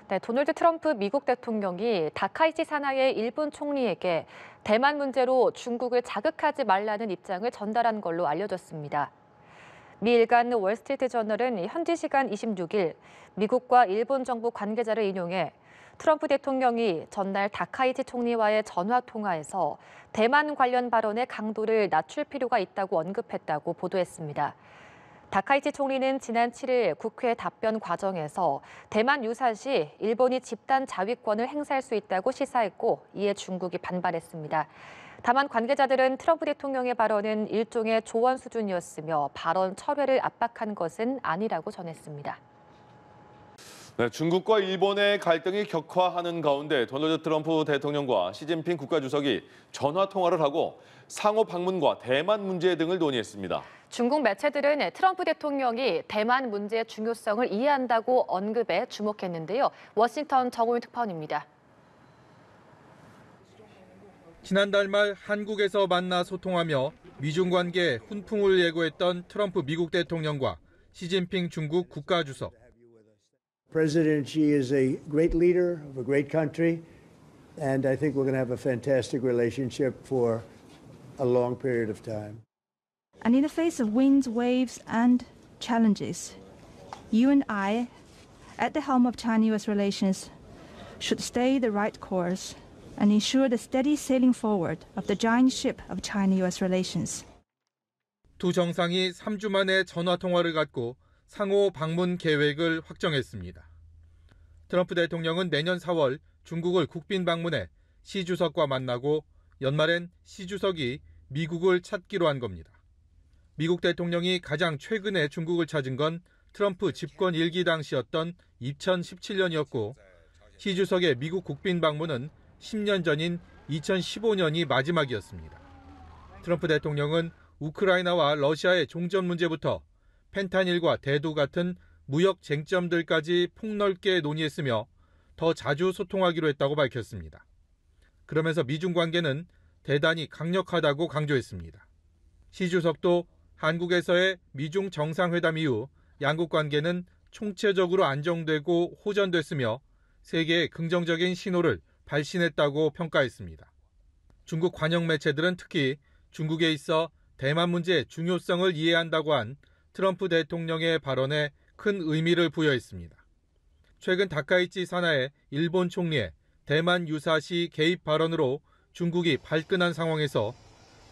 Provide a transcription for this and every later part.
네, 도널드 트럼프 미국 대통령이 다카이치 사나이의 일본 총리에게 대만 문제로 중국을 자극하지 말라는 입장을 전달한 걸로 알려졌습니다. 미 일간 월스트리트저널은 현지 시간 26일 미국과 일본 정부 관계자를 인용해 트럼프 대통령이 전날 다카이치 총리와의 전화 통화에서 대만 관련 발언의 강도를 낮출 필요가 있다고 언급했다고 보도했습니다. 다카이치 총리는 지난 7일 국회 답변 과정에서 대만 유사시 일본이 집단 자위권을 행사할 수 있다고 시사했고 이에 중국이 반발했습니다. 다만 관계자들은 트럼프 대통령의 발언은 일종의 조언 수준이었으며 발언 철회를 압박한 것은 아니라고 전했습니다. 네, 중국과 일본의 갈등이 격화하는 가운데 도널드 트럼프 대통령과 시진핑 국가주석이 전화 통화를 하고 상호 방문과 대만 문제 등을 논의했습니다. 중국 매체들은 트럼프 대통령이 대만 문제의 중요성을 이해한다고 언급에 주목했는데요. 워싱턴 정호윤 특파원입니다. 지난달 말 한국에서 만나 소통하며 미중 관계에 훈풍을 예고했던 트럼프 미국 대통령과 시진핑 중국 국가주석. President Xi is a great leader of a great country, and I think we're going to have a fantastic relationship for a long period of time. And in the face of winds, waves, and challenges, you and I, at the helm of China-U.S. relations, should stay the right course and ensure the steady sailing forward of the giant ship of China-U.S. relations. 두 정상이 3주 만에 전화 통화를 갖고 상호 방문 계획을 확정했습니다. 트럼프 대통령은 내년 4월 중국을 국빈 방문해 시 주석과 만나고 연말엔 시 주석이 미국을 찾기로 한 겁니다. 미국 대통령이 가장 최근에 중국을 찾은 건 트럼프 집권 1기 당시였던 2017년이었고 시 주석의 미국 국빈 방문은 10년 전인 2015년이 마지막이었습니다. 트럼프 대통령은 우크라이나와 러시아의 종전 문제부터 펜타닐과 대두 같은 무역 쟁점들까지 폭넓게 논의했으며 더 자주 소통하기로 했다고 밝혔습니다. 그러면서 미중 관계는 대단히 강력하다고 강조했습니다. 시 주석도 한국에서의 미중 정상회담 이후 양국 관계는 총체적으로 안정되고 호전됐으며 세계에 긍정적인 신호를 발신했다고 평가했습니다. 중국 관영 매체들은 특히 중국에 있어 대만 문제의 중요성을 이해한다고 한 트럼프 대통령의 발언에 큰 의미를 부여했습니다. 최근 다카이치 사나의 일본 총리의 대만 유사시 개입 발언으로 중국이 발끈한 상황에서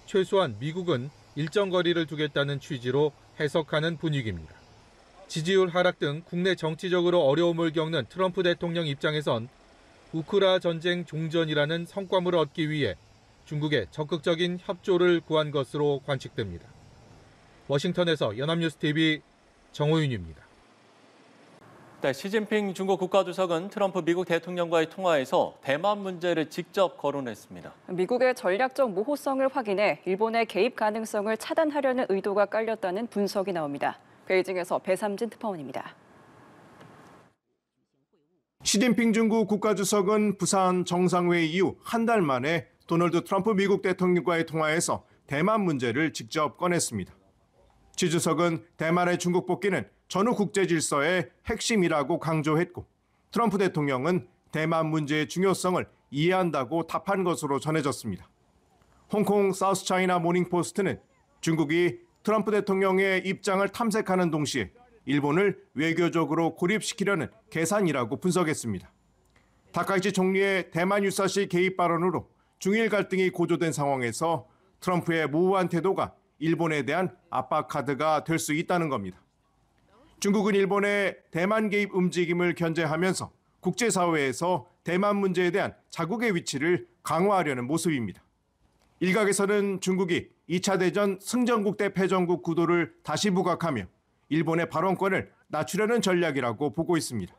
최소한 미국은 일정 거리를 두겠다는 취지로 해석하는 분위기입니다. 지지율 하락 등 국내 정치적으로 어려움을 겪는 트럼프 대통령 입장에선 우크라 전쟁 종전이라는 성과물을 얻기 위해 중국의 적극적인 협조를 구한 것으로 관측됩니다. 워싱턴에서 연합뉴스TV 정호윤입니다. 네, 시진핑 중국 국가주석은 트럼프 미국 대통령과의 통화에서 대만 문제를 직접 거론했습니다. 미국의 전략적 모호성을 확인해 일본의 개입 가능성을 차단하려는 의도가 깔렸다는 분석이 나옵니다. 베이징에서 배삼진 특파원입니다. 시진핑 중국 국가주석은 부산 정상회의 이후 한 달 만에 도널드 트럼프 미국 대통령과의 통화에서 대만 문제를 직접 꺼냈습니다. 시 주석은 대만의 중국 복귀는 전후 국제 질서의 핵심이라고 강조했고 트럼프 대통령은 대만 문제의 중요성을 이해한다고 답한 것으로 전해졌습니다. 홍콩 사우스차이나 모닝포스트는 중국이 트럼프 대통령의 입장을 탐색하는 동시에 일본을 외교적으로 고립시키려는 계산이라고 분석했습니다. 다카이치 총리의 대만 유사시 개입 발언으로 중일 갈등이 고조된 상황에서 트럼프의 모호한 태도가 일본에 대한 압박 카드가 될 수 있다는 겁니다. 중국은 일본의 대만 개입 움직임을 견제하면서 국제사회에서 대만 문제에 대한 자국의 위치를 강화하려는 모습입니다. 일각에서는 중국이 2차 대전 승전국 대 패전국 구도를 다시 부각하며 일본의 발언권을 낮추려는 전략이라고 보고 있습니다.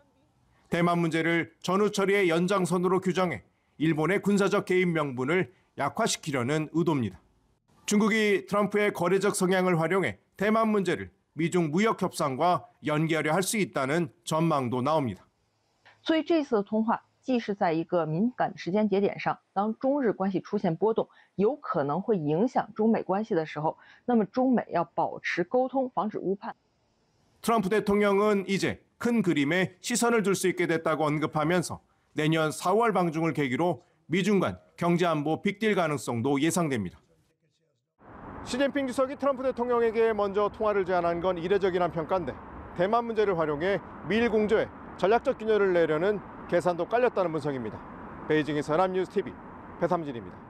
대만 문제를 전후 처리의 연장선으로 규정해 일본의 군사적 개입 명분을 약화시키려는 의도입니다. 중국이 트럼프의 거래적 성향을 활용해 대만 문제를 미중 무역 협상과 연계하려 할 수 있다는 전망도 나옵니다. 所以这次的通话既是在一个敏感时间节点上，当中日关系出现波动，有可能会影响中美关系的时候，那么中美要保持沟通，防止误判。 트럼프 대통령은 이제 큰 그림에 시선을 둘 수 있게 됐다고 언급하면서 내년 4월 방중을 계기로 미중 간 경제안보 빅딜 가능성도 예상됩니다. 시진핑 주석이 트럼프 대통령에게 먼저 통화를 제안한 건 이례적이란 평가인데 대만 문제를 활용해 미일 공조에 전략적 균열을 내려는 계산도 깔렸다는 분석입니다. 베이징에서 연합뉴스 TV 배삼진입니다.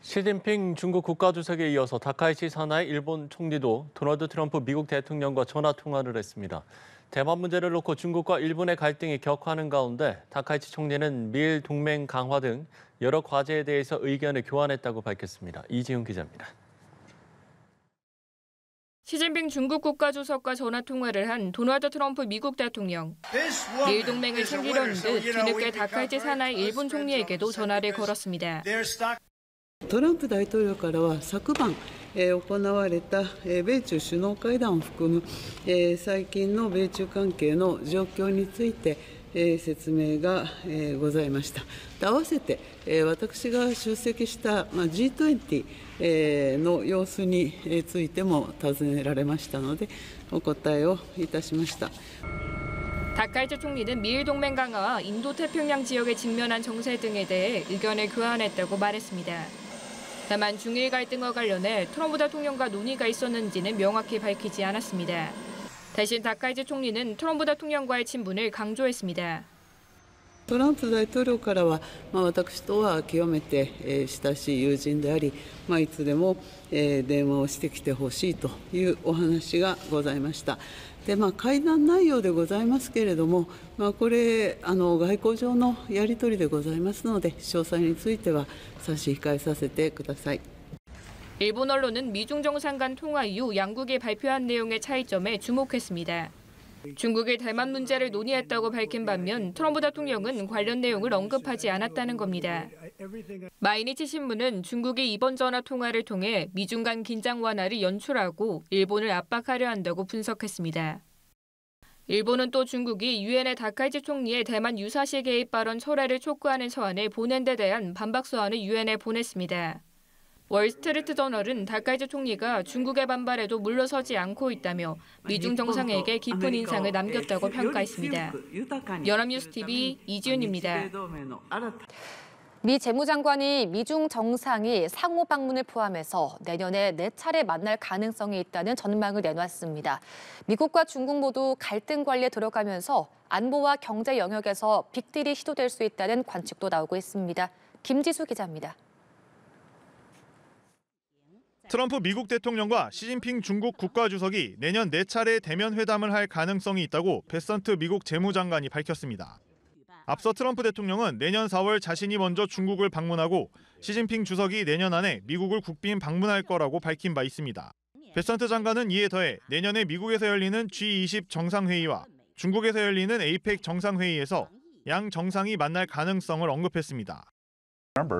시진핑 중국 국가주석에 이어서 다카이치 사나이 일본 총리도 도널드 트럼프 미국 대통령과 전화 통화를 했습니다. 대만 문제를 놓고 중국과 일본의 갈등이 격화하는 가운데 다카이치 총리는 미일 동맹 강화 등 여러 과제에 대해서 의견을 교환했다고 밝혔습니다. 이지훈 기자입니다. 시진핑 중국 국가주석과 전화통화를 한 도널드 트럼프 미국 대통령. 미일 동맹을 챙기려는 듯 뒤늦게 다카이치 사나이 일본 총리에게도 전화를 걸었습니다. トランプ大統領からは昨晩、行われた、米中首脳会談を含む、最近の米中関係の状況について、説明が、ございました。合わせて、私が出席した、G20、の様子についても尋ねられましたのでお答えをいたしました。 다카이치 총리는 미일 동맹 강화와 인도태평양 지역에 직면한 정세 등에 대해 의견을 교환했다고 말했습니다. 다만 중일 갈등과 관련해 트럼프 대통령과 논의가 있었는지는 명확히 밝히지 않았습니다. 대신 다카이치 총리는 트럼프 대통령과의 친분을 강조했습니다. トランプ大統領からは、私とは極めて、親しい友人であり、いつでも、電話をしてきてほしいというお話がございました。で、会談内容でございますけれども、これ外交上のやり取りでございますので、詳細については差し控えさせてください。 일본 언론은 미중 정상 간 통화 이후 양국이 발표한 내용의 차이점에 주목했습니다. 중국이 대만 문제를 논의했다고 밝힌 반면 트럼프 대통령은 관련 내용을 언급하지 않았다는 겁니다. 마이니치 신문은 중국이 이번 전화 통화를 통해 미중 간 긴장 완화를 연출하고 일본을 압박하려 한다고 분석했습니다. 일본은 또 중국이 유엔의 다카이치 총리의 대만 유사시 개입 발언 철회를 촉구하는 서한을 보낸 데 대한 반박 서한을 유엔에 보냈습니다. 월스트리트 저널은 다카이치 총리가 중국의 반발에도 물러서지 않고 있다며 미중 정상에게 깊은 인상을 남겼다고 평가했습니다. 연합뉴스 TV 이지훈입니다. 미 재무장관이 미중 정상이 상호 방문을 포함해서 내년에 4차례 만날 가능성이 있다는 전망을 내놨습니다. 미국과 중국 모두 갈등 관리에 들어가면서 안보와 경제 영역에서 빅딜이 시도될 수 있다는 관측도 나오고 있습니다. 김지수 기자입니다. 트럼프 미국 대통령과 시진핑 중국 국가주석이 내년 4차례 대면 회담을 할 가능성이 있다고 베선트 미국 재무장관이 밝혔습니다. 앞서 트럼프 대통령은 내년 4월 자신이 먼저 중국을 방문하고 시진핑 주석이 내년 안에 미국을 국빈 방문할 거라고 밝힌 바 있습니다. 베선트 장관은 이에 더해 내년에 미국에서 열리는 G20 정상회의와 중국에서 열리는 APEC 정상회의에서 양 정상이 만날 가능성을 언급했습니다.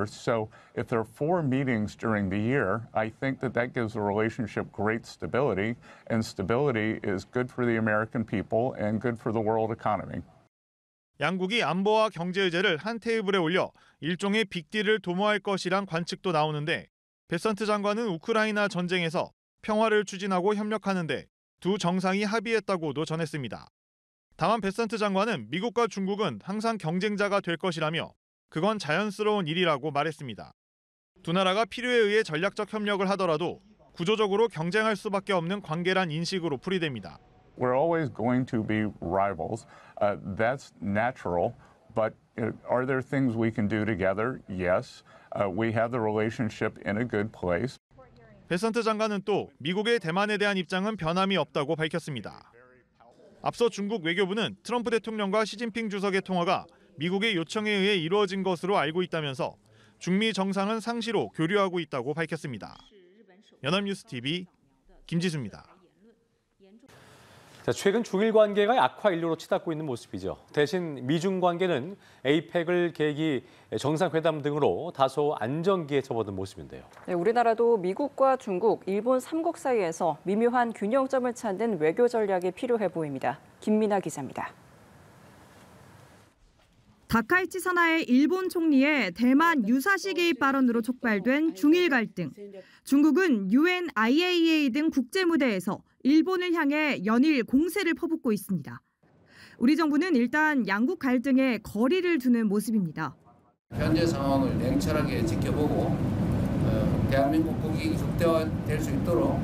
So if there are 4 meetings during the year, I think that gives the relationship great stability, and stability is good for the American people and good for the world economy. 양국이 안보와 경제 의제를 한 테이블에 올려 일종의 빅딜을 도모할 것이란 관측도 나오는데 베선트 장관은 우크라이나 전쟁에서 평화를 추진하고 협력하는데 두 정상이 합의했다고도 전했습니다. 다만 베선트 장관은 미국과 중국은 항상 경쟁자가 될 것이라며 그건 자연스러운 일이라고 말했습니다. 두 나라가 필요에 의해 전략적 협력을 하더라도 구조적으로 경쟁할 수밖에 없는 관계란 인식으로 풀이됩니다. We're always going to be rivals. That's natural. But are there things we can do together? Yes. We have the relationship in a good place. 베선트 장관은 또 미국의 대만에 대한 입장은 변함이 없다고 밝혔습니다. 앞서 중국 외교부는 트럼프 대통령과 시진핑 주석의 통화가 미국의 요청에 의해 이루어진 것으로 알고 있다면서 중미 정상은 상시로 교류하고 있다고 밝혔습니다. 연합뉴스 TV 김지수입니다. 최근 중일 관계가 악화 인류로 치닫고 있는 모습이죠. 대신 미중 관계는 APEC을 계기 정상회담 등으로 다소 안정기에 접어든 모습인데요. 네, 우리나라도 미국과 중국, 일본 3국 사이에서 미묘한 균형점을 찾는 외교 전략이 필요해 보입니다. 김민아 기자입니다. 다카이치 사나이 일본 총리의 대만 유사시 개입 발언으로 촉발된 중일 갈등. 중국은 UN, IAEA 등 국제 무대에서 일본을 향해 연일 공세를 퍼붓고 있습니다. 우리 정부는 일단 양국 갈등에 거리를 두는 모습입니다. 현재 상황을 냉철하게 지켜보고 대한민국 국익이 극대화될 수 있도록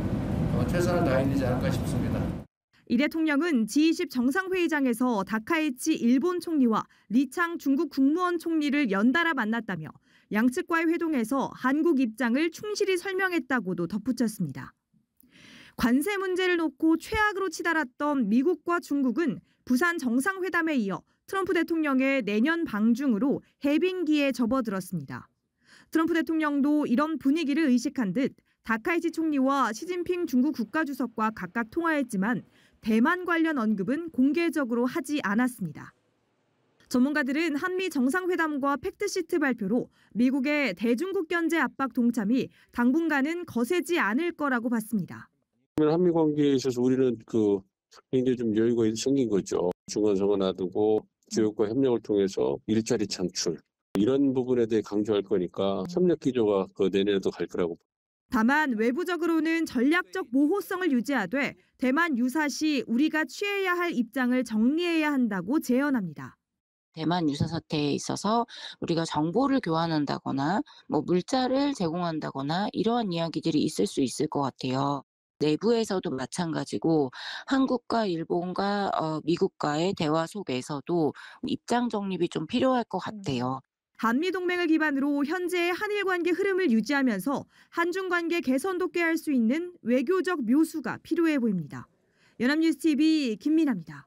최선을 다해야 되지 않을까 싶습니다. 이 대통령은 G20 정상회의장에서 다카이치 일본 총리와 리창 중국 국무원 총리를 연달아 만났다며 양측과의 회동에서 한국 입장을 충실히 설명했다고도 덧붙였습니다. 관세 문제를 놓고 최악으로 치달았던 미국과 중국은 부산 정상회담에 이어 트럼프 대통령의 내년 방중으로 해빙기에 접어들었습니다. 트럼프 대통령도 이런 분위기를 의식한 듯 다카이치 총리와 시진핑 중국 국가주석과 각각 통화했지만 대만 관련 언급은 공개적으로 하지 않았습니다. 전문가들은 한미 정상회담과 팩트시트 발표로 미국의 대중국 견제 압박 동참이 당분간은 거세지 않을 거라고 봤습니다. 한미 관계에 있어서 우리는 굉장히 좀 여유가 생긴 거죠. 중간선거 놔두고 교육과 협력을 통해서 일자리 창출 이런 부분에 대해 강조할 거니까 협력 기조가 내년에도 갈 거라고. 다만 외부적으로는 전략적 모호성을 유지하되 대만 유사시 우리가 취해야 할 입장을 정리해야 한다고 제언합니다. 대만 유사 사태에 있어서 우리가 정보를 교환한다거나 물자를 제공한다거나 이러한 이야기들이 있을 수 있을 것 같아요. 내부에서도 마찬가지고 한국과 일본과 미국과의 대화 속에서도 입장 정립이 좀 필요할 것 같아요. 한미동맹을 기반으로 현재의 한일 관계 흐름을 유지하면서 한중 관계 개선도 꾀할 수 있는 외교적 묘수가 필요해 보입니다. 연합뉴스 TV 김민아입니다.